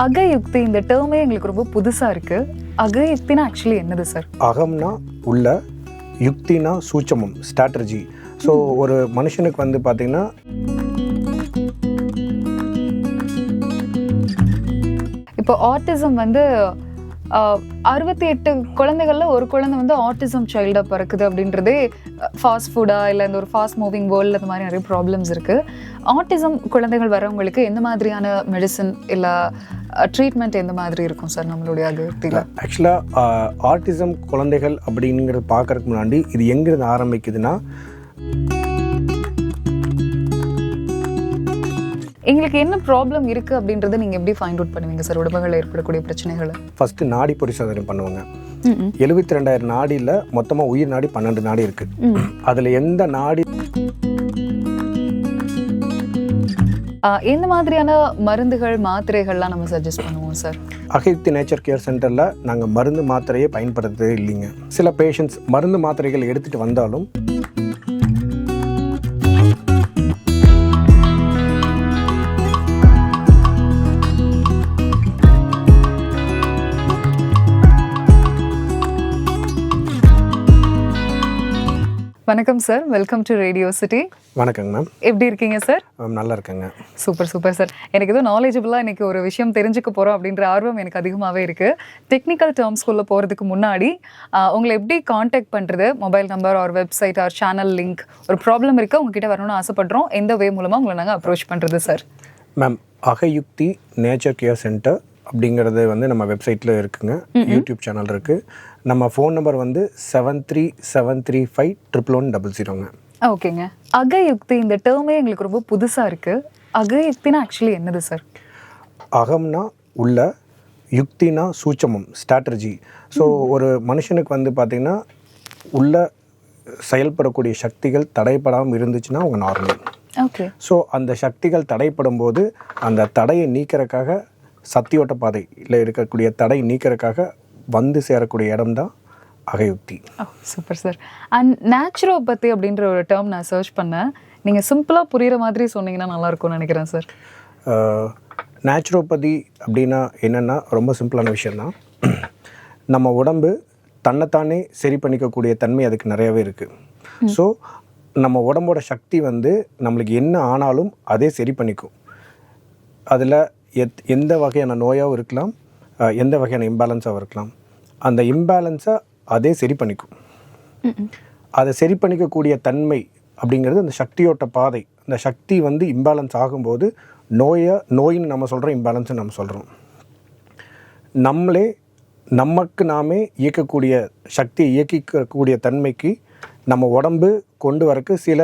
அகயுக்தி இந்த டேர்மே எங்களுக்கு ரொம்ப புதுசா இருக்கு. அகயுக்தினா ஆக்சுவலி என்னது சார்? அகம்னா உள்ள, யுக்தினா சூட்சமம், ஸ்ட்ராட்டஜி. ஸோ ஒரு மனுஷனுக்கு வந்து பார்த்தீங்கன்னா இப்போ ஆட்டிசம் வந்து 68 குழந்தைகள்ல ஒரு குழந்தை வந்து ஆட்டிசம் சைல்டா பிறக்குது அப்படின்றதே ஃபாஸ்ட் ஃபுட்டா இல்லை இந்த ஒரு ஃபாஸ்ட் மூவிங் வேர்ல்டு அந்த மாதிரி நிறைய ப்ராப்ளம்ஸ் இருக்கு. ஆட்டிசம் குழந்தைகள் வரவங்களுக்கு எந்த மாதிரியான மெடிசன் இல்லை ட்ரீட்மெண்ட் எந்த மாதிரி இருக்கும் சார் நம்மளுடைய அகயுக்தியில்? ஆக்சுவலாக ஆட்டிசம் குழந்தைகள் அப்படிங்கிறது பார்க்கறதுக்கு முன்னாடி இது எங்கிருந்து ஆரம்பிக்குதுன்னா, எங்களுக்கு என்ன ப்ராப்ளம் இருக்குது அப்படின்றத நீங்கள் எப்படி ஃபைண்ட் அவுட் பண்ணுவீங்க சார் உடம்புகளில் ஏற்படக்கூடிய பிரச்சனைகளை? ஃபஸ்ட்டு நாடி பரிசோதனை பண்ணுவாங்க. 72,000 நாடியில் மொத்தமாக உயிர் நாடி 12 நாடி இருக்குது. அதில் எந்த நாடி எந்த மாதிரியான மருந்துகள் மாத்திரைகள்லாம் நம்ம சஜஸ்ட் பண்ணுவோம் சார்? அகயுக்தி நேச்சர் கேர் சென்டரில் நாங்கள் மருந்து மாத்திரையே பயன்படுத்துறதே இல்லைங்க. சில பேஷண்ட்ஸ் மருந்து மாத்திரைகள் எடுத்துகிட்டு வந்தாலும் வணக்கம் sir, welcome to radio city. வணக்கங்க மேம். எப்படி இருக்கீங்க சார்? நல்லா இருக்கேங்க. Super super sir. எனக்கு எதுவும் நாலேஜபிளாக இன்றைக்கி ஒரு விஷயம் தெரிஞ்சுக்க போகிறோம் அப்படின்ற ஆர்வம் எனக்கு அதிகமாகவே இருக்குது. டெக்னிக்கல் டேர்ம்ஸ்குள்ளே போகிறதுக்கு முன்னாடி உங்களை எப்படி காண்டாக்ட் பண்ணுறது, mobile number or website or channel link, ஒரு ப்ராப்ளம் இருக்குது உங்ககிட்ட வரணும்னு ஆசைப்படுறோம், எந்த வே மூலமாக உங்களை நாங்கள் அப்ரோச் பண்ணுறது sir? Ma'am, Agayukthi nature care centre அப்படிங்கிறது வந்து நம்ம வெப்சைட்டில் இருக்குங்க, யூடியூப் சேனல் இருக்குது. நம்ம ஃபோன் நம்பர் வந்து 7373511100ங்க. ஓகேங்க. அகயுக்தி இந்த டேர்மே எங்களுக்கு ரொம்ப புதுசாக இருக்குது. அகயுக்தினா ஆக்சுவலி என்னது சார்? அகம்னா உள்ள, யுக்தினா சூட்சமம், ஸ்ட்ராட்டஜி. ஸோ ஒரு மனுஷனுக்கு வந்து பார்த்திங்கன்னா உள்ள செயல்படக்கூடிய சக்திகள் தடைப்படாமல் இருந்துச்சுன்னா அவங்க நார்மல். ஓகே. ஸோ அந்த சக்திகள் தடைப்படும் போது அந்த தடையை நீக்கிறதுக்காக சத்தியோட்ட பாதையில் இருக்கக்கூடிய தடை நீக்கிறதுக்காக வந்து சேரக்கூடிய இடம் தான் Agayukthi. Super sir. And naturopathy அப்படின்ற ஒரு டேர்ம் நான் சர்ச் பண்ணேன். நீங்கள் சிம்பிளாக புரிகிற மாதிரி சொன்னீங்கன்னா நல்லாயிருக்கும்னு நினைக்கிறேன் சார். நேச்சுரோபதி அப்படின்னா என்னென்னா ரொம்ப சிம்பிளான விஷயந்தான். நம்ம உடம்பு தன்னைத்தானே சரி பண்ணிக்கக்கூடிய தன்மை அதுக்கு நிறையாவே இருக்குது. ஸோ நம்ம உடம்போட சக்தி வந்து நம்மளுக்கு என்ன ஆனாலும் அதே சரி பண்ணிக்கும். அதில் எந்த வகையான நோயாகவும் இருக்கலாம், எந்த வகையான இம்பேலன்ஸாகவும் இருக்கலாம். அந்த இம்பேலன்ஸை அதே சரி பண்ணிக்கும். அதை சரி பண்ணிக்கக்கூடிய தன்மை அப்படிங்கிறது அந்த சக்தியோட்ட பாதை. அந்த சக்தி வந்து இம்பேலன்ஸ் ஆகும்போது நோயின்னு நம்ம சொல்கிறோம், இம்பேலன்ஸ்னு நம்ம சொல்கிறோம். நம்மளே நமக்கு நாமே இயக்கக்கூடிய சக்தியை இயக்கிக்கக்கூடிய தன்மைக்கு நம்ம உடம்பு கொண்டு வரக்கு சில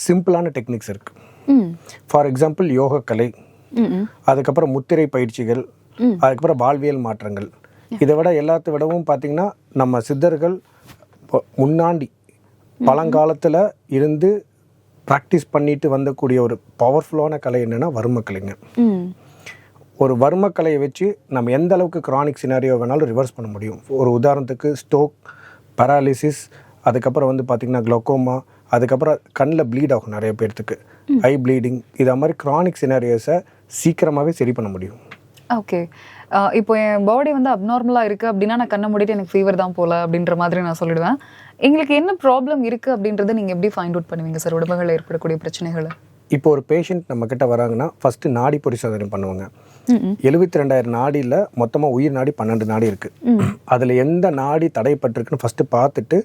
சிம்பிளான டெக்னிக்ஸ் இருக்குது. ஃபார் எக்ஸாம்பிள் யோகக்கலை, அதுக்கப்புறம் முத்திரை பயிற்சிகள், அதுக்கப்புறம் வாழ்வியல் மாற்றங்கள். இதை விட எல்லாத்த விடவும் பார்த்திங்கன்னா நம்ம சித்தர்கள் முன்னாடி பழங்காலத்தில் இருந்து ப்ராக்டிஸ் பண்ணிட்டு வந்தக்கூடிய ஒரு பவர்ஃபுல்லான கலை என்னென்னா வர்மக்கலைங்க. ஒரு வர்மக்கலையை வச்சு நம்ம எந்த அளவுக்கு கிரானிக் சினாரியோ வேணாலும் ரிவர்ஸ் பண்ண முடியும். ஒரு உதாரணத்துக்கு ஸ்ட்ரோக், பேராலிசிஸ், அதுக்கப்புறம் வந்து பார்த்திங்கன்னா க்ளோக்கோமா, அதுக்கப்புறம் கண்ணில் ப்ளீட் ஆகும் நிறைய பேர்த்துக்கு, ஐ ப்ளீடிங், இதை மாதிரி கிரானிக் சினாரியோஸை சீக்கிரமாகவே சரி பண்ண முடியும். ஓகே. இப்போ என் பாடி வந்து அப்நார்மலாக இருக்குது அப்படின்னா நான் கண்ணை மூடிட்டு எனக்கு ஃபீவர் தான் போல அப்படின்ற மாதிரி நான் சொல்லிடுவேன். எங்களுக்கு என்ன ப்ராப்ளம் இருக்குது அப்படின்றத நீங்கள் எப்படி ஃபைண்ட் அவுட் பண்ணுவீங்க சார் உடம்புகளில் ஏற்படக்கூடிய பிரச்சனைகளை? இப்போ ஒரு பேஷண்ட் நம்மக்கிட்ட வராங்கன்னா ஃபஸ்ட்டு நாடி பரிசோதனை பண்ணுவாங்க. 72,000 நாடியில் மொத்தமாக உயிர் நாடி 12 நாடி இருக்குது. அதில் எந்த நாடி தடைப்பட்டிருக்குன்னு ஃபஸ்ட்டு பார்த்துட்டு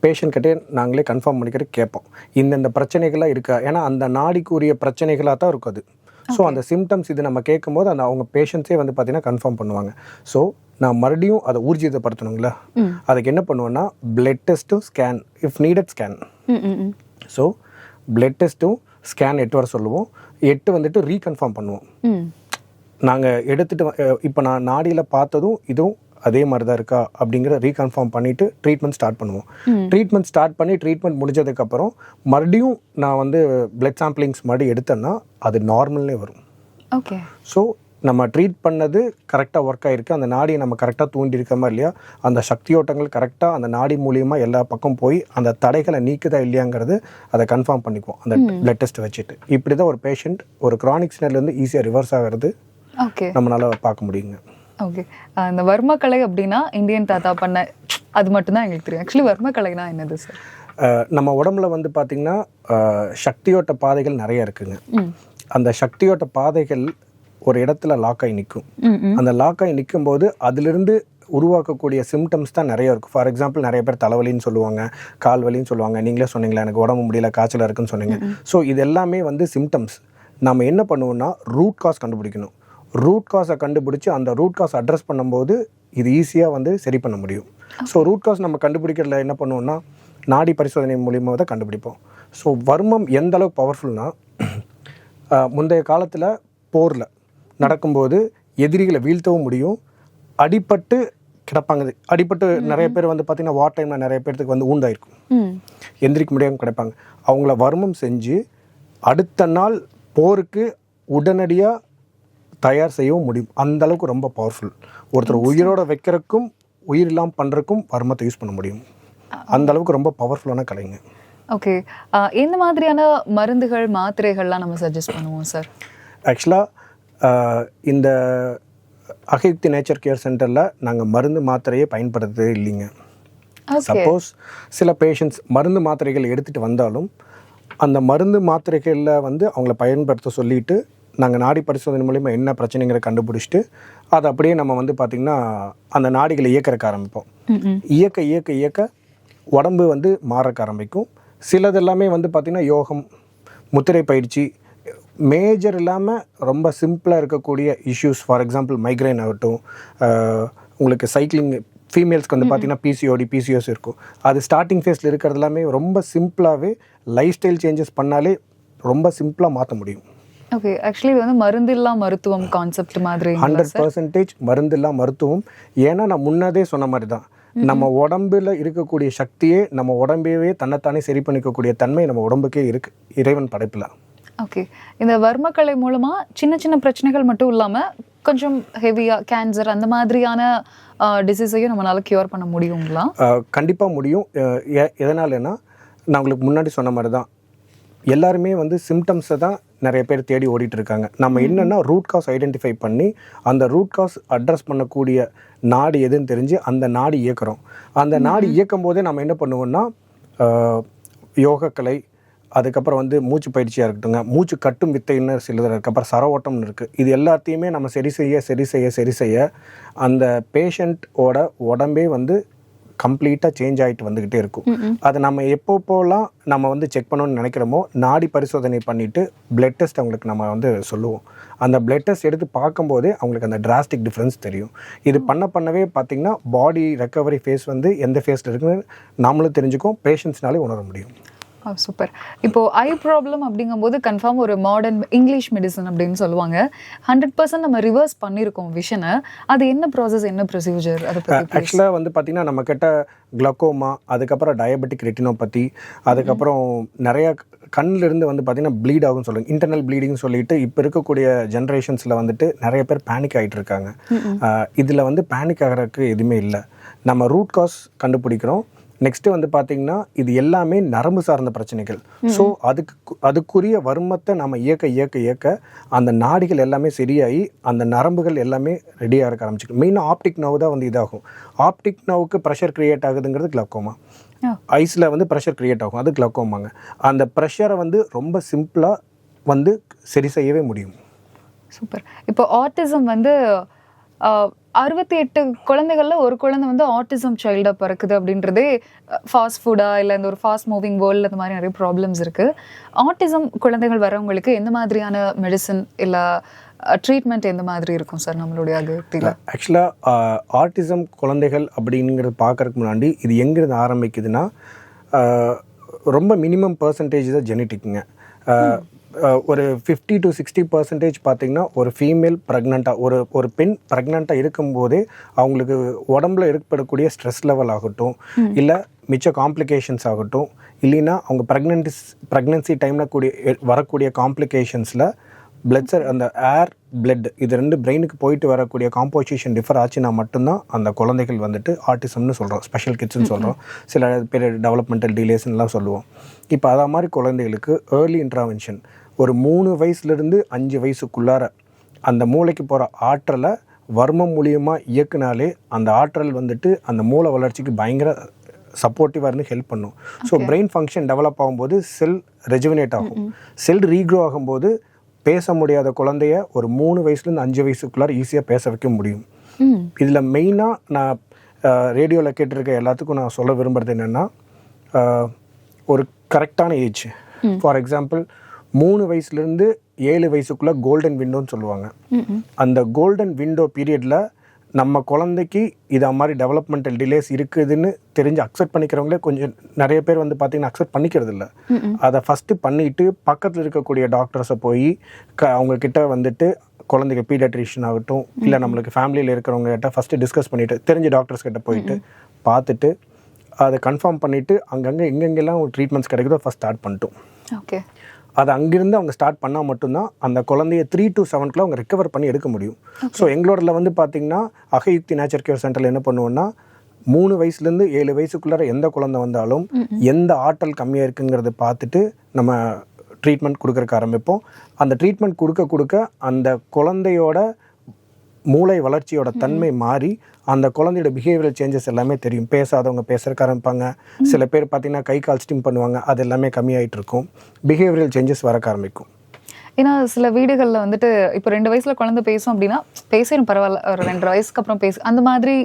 பேஷண்ட்கிட்டே நாங்களே கன்ஃபார்ம் பண்ணிக்கிட்டு கேட்போம், இந்தந்த பிரச்சனைகளாக இருக்கா. ஏன்னா அந்த நாடிக்குரிய பிரச்சனைகளாக தான் இருக்கும் அது. ஸோ அந்த சிம்டம்ஸ் இது நம்ம கேட்கும்போது அந்த அவங்க பேஷண்ட்ஸே வந்து பார்த்திங்கன்னா கன்ஃபார்ம் பண்ணுவாங்க. ஸோ நான் மறுபடியும் அதை ஊர்ஜிதப்படுத்தணுங்களா, அதுக்கு என்ன பண்ணுவேன்னா பிளட் டெஸ்ட்டும் scan, if needed scan. So blood டெஸ்ட்டும் ஸ்கேன் 8 வர சொல்லுவோம், 8 வந்துட்டு ரீகன்ஃபார்ம் பண்ணுவோம். நாங்கள் எடுத்துகிட்டு இப்போ நான் நாடியில் பார்த்ததும் இதுவும் அதே மாதிரி தான் இருக்கா அப்படிங்கிற ரீகன்ஃபார்ம் பண்ணிவிட்டு ட்ரீட்மெண்ட் ஸ்டார்ட் பண்ணுவோம். ட்ரீட்மெண்ட் ஸ்டார்ட் பண்ணி ட்ரீட்மெண்ட் முடிஞ்சதுக்கப்புறம் மறுபடியும் நான் வந்து பிளட் சாம்பிளிங்ஸ் மறுபடியும் எடுத்தேன்னா அது நார்மல்லே வரும். ஓகே. ஸோ நம்ம ட்ரீட் பண்ணது கரெக்டாக ஒர்க் ஆகிருக்கு, அந்த நாடியை நம்ம கரெக்டாக தூண்டிருக்கோமா இல்லையா, அந்த சக்தியோட்டங்கள் கரெக்டாக அந்த நாடி மூலியமாக எல்லா பக்கம் போய் அந்த தடைகளை நீக்குதா இல்லையாங்கிறது அதை கன்ஃபார்ம் பண்ணிக்குவோம் அந்த பிளட் டெஸ்ட் வச்சுட்டு. இப்படி தான் ஒரு பேஷண்ட் ஒரு கிரானிக் சினர்லேருந்து ஈஸியாக ரிவர்ஸ் ஆகிறது ஓகே நம்மளால் பார்க்க முடியுங்க. ஓகே. இந்த வர்மக்கலை அப்படின்னா இந்தியன் தாத்தா பண்ண அது மட்டும்தான் எங்களுக்கு தெரியும். ஆக்சுவலி வர்மக்கலைனா என்னது சார்? நம்ம உடம்புல வந்து பார்த்திங்கன்னா சக்தியோட்ட பாதைகள் நிறைய இருக்குங்க. அந்த சக்தியோட்ட பாதைகள் ஒரு இடத்துல லாக் ஆகி நிற்கும். அந்த லாக் ஆகி நிற்கும் போது அதிலிருந்து உருவாக்கக்கூடிய சிம்டம்ஸ் தான் நிறைய இருக்கும். ஃபார் எக்ஸாம்பிள் நிறைய பேர் தலைவலின்னு சொல்லுவாங்க, கால் வலின்னு சொல்லுவாங்க. நீங்களே சொன்னீங்களா எனக்கு உடம்பு முடியல, காய்ச்சல் இருக்குன்னு சொன்னீங்க. ஸோ இது எல்லாமே வந்து சிம்டம்ஸ். நம்ம என்ன பண்ணுவோம்னா ரூட் காஸ் கண்டுபிடிக்கணும். ரூட் காஸை கண்டுபிடிச்சி அந்த ரூட் காஸ் அட்ரஸ் பண்ணும்போது இது ஈஸியாக வந்து சரி பண்ண முடியும். ஸோ ரூட் காஸ் நம்ம கண்டுபிடிக்கிறதுல என்ன பண்ணுவோம்னா நாடி பரிசோதனை மூலியமாக தான் கண்டுபிடிப்போம். ஸோ வர்மம் எந்த அளவுக்கு பவர்ஃபுல்னால், முந்தைய காலத்தில் போரில் நடக்கும்போது எதிரிகளை வீழ்த்தவும் முடியும். அடிபட்டு கிடப்பாங்க. அடிபட்டு நிறைய பேர் வந்து பார்த்திங்கன்னா வார் டைமில் நிறைய பேர்த்துக்கு வந்து ஊண்டாயிருக்கும், எந்திரிக்க முடியாமல் கிடப்பாங்க. அவங்கள வர்மம் செஞ்சு அடுத்த நாள் போருக்கு உடனடியாக தயார் செய்யவும் முடியும். அந்த அளவுக்கு ரொம்ப பவர்ஃபுல். ஒருத்தர் உயிரோட வைக்கிறதுக்கும் உயிர் இல்லாமல் பண்ணுறதுக்கும் வர்மத்தை யூஸ் பண்ண முடியும். அந்த அளவுக்கு ரொம்ப பவர்ஃபுல்லான கலைங்க. ஓகே. எந்த மாதிரியான மருந்துகள் மாத்திரைகள்லாம் நம்ம சஜஸ்ட் பண்ணுவோம் சார்? ஆக்சுவலாக இந்த அகியுக்தி நேச்சர் கேர் சென்டரில் நாங்கள் மருந்து மாத்திரையை பயன்படுத்துறதே இல்லைங்க. சப்போஸ் சில பேஷண்ட்ஸ் மருந்து மாத்திரைகள் எடுத்துகிட்டு வந்தாலும் அந்த மருந்து மாத்திரைகளில் வந்து அவங்கள பயன்படுத்த சொல்லிவிட்டு நாங்கள் நாடி பரிசோதனை மூலிமா என்ன பிரச்சனைங்கிற கண்டுபிடிச்சிட்டு அதை அப்படியே நம்ம வந்து பார்த்திங்கன்னா அந்த நாடிகளை இயக்கிறக்க ஆரம்பிப்போம். இயக்க இயக்க இயக்க உடம்பு வந்து மாறக்க ஆரம்பிக்கும். சிலது எல்லாமே வந்து பார்த்திங்கன்னா யோகம், முத்திரை பயிற்சி, மேஜர் இல்லாமல் ரொம்ப சிம்பிளாக இருக்கக்கூடிய இஷ்யூஸ். ஃபார் எக்ஸாம்பிள் மைக்ரைன் ஆகட்டும், உங்களுக்கு சைக்கிளிங், ஃபீமேல்ஸ்க்கு வந்து பார்த்திங்கன்னா பிசிஓடி, பிசிஓஸ் இருக்கும். அது ஸ்டார்டிங் ஃபேஸில் இருக்கிறது எல்லாமே ரொம்ப சிம்பிளாகவே லைஃப் ஸ்டைல் சேஞ்சஸ் பண்ணாலே ரொம்ப சிம்பிளாக மாற்ற முடியும். ஓகே. ஆக்சுவலி இது வந்து மருந்தில்லா மருத்துவம் கான்செப்ட் மாதிரி 100% மருந்தில்லா மருத்துவம். ஏன்னா நான் முன்னதே சொன்ன மாதிரி தான், நம்ம உடம்புல இருக்கக்கூடிய சக்தியே நம்ம உடம்பையே தன்னைத்தானே சரி பண்ணிக்கக்கூடிய தன்மை நம்ம உடம்புக்கே இருக்கு, இறைவன் படைப்பில். ஓகே. இந்த வர்மக்கலை மூலமா சின்ன சின்ன பிரச்சனைகள் மட்டும் இல்லாமல் கொஞ்சம் ஹெவியாக கேன்சர் அந்த மாதிரியான டிசீஸையும் நம்மளால கியூர் பண்ண முடியுங்களா? கண்டிப்பாக முடியும். எதனாலன்னா நான் உங்களுக்கு முன்னாடி சொன்ன மாதிரி தான், எல்லாருமே வந்து சிம்டம்ஸை தான் நிறைய பேர் தேடி ஓடிட்டு இருக்காங்க. நம்ம என்னென்னா ரூட் காஸ் ஐடென்டிஃபை பண்ணி அந்த ரூட் காஸ் அட்ரஸ் பண்ணக்கூடிய நாடி எதுன்னு தெரிஞ்சு அந்த நாடி இயக்கிறோம். அந்த நாடி இயக்கும் போதே நம்ம என்ன பண்ணுவோம்னா யோகக்கலை, அதுக்கப்புறம் வந்து மூச்சு பயிற்சியாக இருக்கட்டுங்க, மூச்சு கட்டும் வித்தைன்னு சிலது இருக்குது, அப்புறம் சர ஓட்டம்னு இருக்குது. இது எல்லாத்தையுமே நம்ம சரி செய்ய அந்த பேஷண்ட்டோட உடம்பே வந்து கம்ப்ளீட்டாக சேஞ்ச் ஆகிட்டு வந்துக்கிட்டே இருக்கும். அதை நம்ம எப்போலாம் நம்ம வந்து செக் பண்ணணும்னு நினைக்கிறோமோ நாடி பரிசோதனை பண்ணிவிட்டு பிளட் டெஸ்ட் அவங்களுக்கு நம்ம வந்து சொல்லுவோம். அந்த பிளட் டெஸ்ட் எடுத்து பார்க்கும்போதே அவங்களுக்கு அந்த டிராஸ்டிக் டிஃப்ரென்ஸ் தெரியும். இது பண்ணவே பார்த்திங்கன்னா பாடி ரெக்கவரி ஃபேஸ் வந்து எந்த ஃபேஸில் இருக்குன்னு நாமளும் தெரிஞ்சுக்கும், பேஷண்ட்ஸ்னாலே உணர முடியும். சூப்பர். இப்போ ஐ ப்ராப்ளம் அப்படிங்கும்போது கன்ஃபார்ம் ஒரு மாடர்ன் இங்கிலீஷ் மெடிசன் அப்படின்னு சொல்லுவாங்க. 100% நம்ம ரிவர்ஸ் பண்ணியிருக்கோம் விஷனை. அது என்ன ப்ராசஸ், என்ன ப்ரொசீஜர்? அதை பற்றி ஆக்சுவலாக வந்து பார்த்திங்கன்னா நம்ம கிட்ட குளோக்கோமா, அதுக்கப்புறம் டயபெட்டிக் ரெட்டினோபதி, அதுக்கப்புறம் நிறையா கண்ணிலிருந்து வந்து பார்த்திங்கன்னா ப்ளீட் ஆகும்னு சொல்லுவாங்க, இன்டர்னல் ப்ளீடிங்னு சொல்லிட்டு இப்போ இருக்கக்கூடிய ஜென்ரேஷன்ஸில் வந்துட்டு நிறைய பேர் பேனிக் ஆகிட்டு இருக்காங்க. இதில் வந்து பேனிக் ஆகிறதுக்கு எதுவுமே இல்லை. நம்ம ரூட் காஸ் கண்டுபிடிக்கிறோம். நெக்ஸ்ட்டு வந்து பார்த்திங்கன்னா இது எல்லாமே நரம்பு சார்ந்த பிரச்சனைகள். ஸோ அதுக்குரிய வர்மத்தை நம்ம இயக்க அந்த நாடிகள் எல்லாமே சரியாகி அந்த நரம்புகள் எல்லாமே ரெடியாக இருக்க ஆரம்பிச்சிடும். மெயினாக ஆப்டிக் நர்வ் தான் வந்து இதாகும். ஆப்டிக் நர்வுக்கு ப்ரெஷர் க்ரியேட் ஆகுதுங்கிறது கிளக்கோமா. ஐஸில் வந்து ப்ரெஷர் க்ரியேட் ஆகும், அது கிளக்கோமாங்க. அந்த ப்ரெஷரை வந்து ரொம்ப சிம்பிளாக வந்து சரி செய்யவே முடியும். சூப்பர். இப்போ ஆட்டிசம் வந்து 68 குழந்தைகள்ல ஒரு குழந்தை வந்து ஆட்டிசம் சைல்டாக பிறக்குது அப்படின்றதே ஃபாஸ்ட் ஃபுட்டா இல்லை இந்த ஒரு ஃபாஸ்ட் மூவிங் வேர்ல்டில் இந்த மாதிரி நிறைய ப்ராப்ளம்ஸ் இருக்குது. ஆட்டிசம் குழந்தைகள் வரவங்களுக்கு எந்த மாதிரியான மெடிசன் இல்லை ட்ரீட்மெண்ட் எந்த மாதிரி இருக்கும் சார் நம்மளுடைய அகத்தில்? ஆக்சுவலாக ஆட்டிசம் குழந்தைகள் அப்படிங்கிறது பார்க்கறதுக்கு முன்னாடி இது எங்கேருந்து ஆரம்பிக்குதுன்னா ரொம்ப மினிமம் பர்சன்டேஜ் தான் ஜெனட்டிக்குங்க. ஒரு 50 to 60% பார்த்திங்கன்னா ஒரு ஃபீமேல் ப்ரெக்னெண்ட்டாக ஒரு பெண் ப்ரெக்னெண்ட்டாக இருக்கும்போதே அவங்களுக்கு உடம்புல ஏற்படக்கூடிய ஸ்ட்ரெஸ் லெவல் ஆகட்டும், இல்லை மிச்ச காம்ப்ளிகேஷன்ஸ் ஆகட்டும், இல்லைன்னா அவங்க ப்ரெக்னென்சி டைமில் வரக்கூடிய காம்ப்ளிகேஷன்ஸில் அந்த ஏர் பிளட் இது ரெண்டு பிரெயினுக்கு போயிட்டு வரக்கூடிய காம்போசிஷன் டிஃபர் ஆச்சுன்னா மட்டும்தான் அந்த குழந்தைகள் வந்துட்டு ஆட்டிசம்னு சொல்கிறோம், ஸ்பெஷல் கிட்ஸ்ன்னு சொல்கிறோம். சில பேர் டெவலப்மெண்டல் டிலேஸ்லாம் சொல்லுவோம். இப்போ அதை மாதிரி குழந்தைகளுக்கு ஏர்லி இன்டர்வென்ஷன் ஒரு 3 வயசுலேருந்து 5 வயசுக்குள்ளார அந்த மூளைக்கு போகிற ஆற்றலை வர்மம் மூலியமாக இயக்குனாலே அந்த ஆற்றல் வந்துட்டு அந்த மூளை வளர்ச்சிக்கு பயங்கர சப்போர்ட்டிவாக இருந்து ஹெல்ப் பண்ணும். ஸோ பிரெயின் ஃபங்க்ஷன் டெவலப் ஆகும்போது செல் ரெஜுவினேட் ஆகும். செல் ரீக்ரோ ஆகும்போது பேச முடியாத குழந்தைய ஒரு 3 வயசுலேருந்து 5 வயசுக்குள்ளார ஈஸியாக பேச வைக்க முடியும். இதில் மெயினாக நான் ரேடியோவில் கேட்டிருக்க எல்லாத்துக்கும் நான் சொல்ல விரும்புகிறது என்னென்னா, ஒரு கரெக்டான ஏஜ், ஃபார் எக்ஸாம்பிள் 3 வயசுலேருந்து 7 வயசுக்குள்ளே கோல்டன் விண்டோன்னு சொல்லுவாங்க. அந்த கோல்டன் விண்டோ பீரியடில் நம்ம குழந்தைக்கு இதை மாதிரி டெவலப்மெண்டல் டிலேஸ் இருக்குதுன்னு தெரிஞ்சு அக்செப்ட் பண்ணிக்கிறவங்களே கொஞ்சம் நிறைய பேர் வந்து பார்த்திங்கன்னா அக்செப்ட் பண்ணிக்கிறது இல்லை. அதை ஃபஸ்ட்டு பண்ணிவிட்டு பக்கத்தில் இருக்கக்கூடிய டாக்டர்ஸை போய் அவங்கக்கிட்ட வந்துட்டு குழந்தைக்கு பீடியாட்ரிஷியன் ஆகட்டும், இல்லை நம்மளுக்கு ஃபேமிலியில் இருக்கிறவங்ககிட்ட ஃபஸ்ட்டு டிஸ்கஸ் பண்ணிவிட்டு தெரிஞ்ச டாக்டர்ஸ் கிட்ட போயிட்டு பார்த்துட்டு அதை கன்ஃபார்ம் பண்ணிவிட்டு அங்கங்கே எங்கெங்கெல்லாம் ட்ரீட்மெண்ட்ஸ் கிடைக்குதோ ஃபஸ்ட் ஸ்டார்ட் பண்ணிட்டோம். ஓகே, அதை அங்கிருந்து அவங்க ஸ்டார்ட் பண்ணால் மட்டும்தான் அந்த குழந்தைய 3 to 7 அவங்க ரெக்கவர் பண்ணி எடுக்க முடியும். ஸோ எங்களோடல வந்து பார்த்திங்கன்னா அகயுக்தி நேச்சர் கேர் சென்டரில் என்ன பண்ணுவோன்னா, 3 வயசுலேருந்து 7 வயசுக்குள்ளார எந்த குழந்தை வந்தாலும் எந்த ஆற்றல் கம்மியாக இருக்குங்கிறத பார்த்துட்டு நம்ம ட்ரீட்மெண்ட் கொடுக்குறக்கு ஆரம்பிப்போம். அந்த ட்ரீட்மெண்ட் கொடுக்க அந்த குழந்தையோட மூளை வளர்ச்சியோட தன்மை மாறி அந்த குழந்தையோட பிஹேவியரல் சேஞ்சஸ் எல்லாமே தெரியும். பேசாதவங்க பேசுறதுக்கு ஆரம்பிப்பாங்க. சில பேர் பார்த்திங்கன்னா கை கால் ஸ்டிம் பண்ணுவாங்க. அது எல்லாமே கம்மியாயிட்டு இருக்கும். பிஹேவியரல் சேஞ்சஸ் வரக்க ஆரம்பிக்கும். ஏன்னா சில வீடுகளில் வந்துட்டு இப்போ 2 வயசில் குழந்தை பேசும் அப்படின்னா பேசணும் பரவாயில்ல, ஒரு 2.5 வயசுக்கு அப்புறம் பேசு, அந்த மாதிரி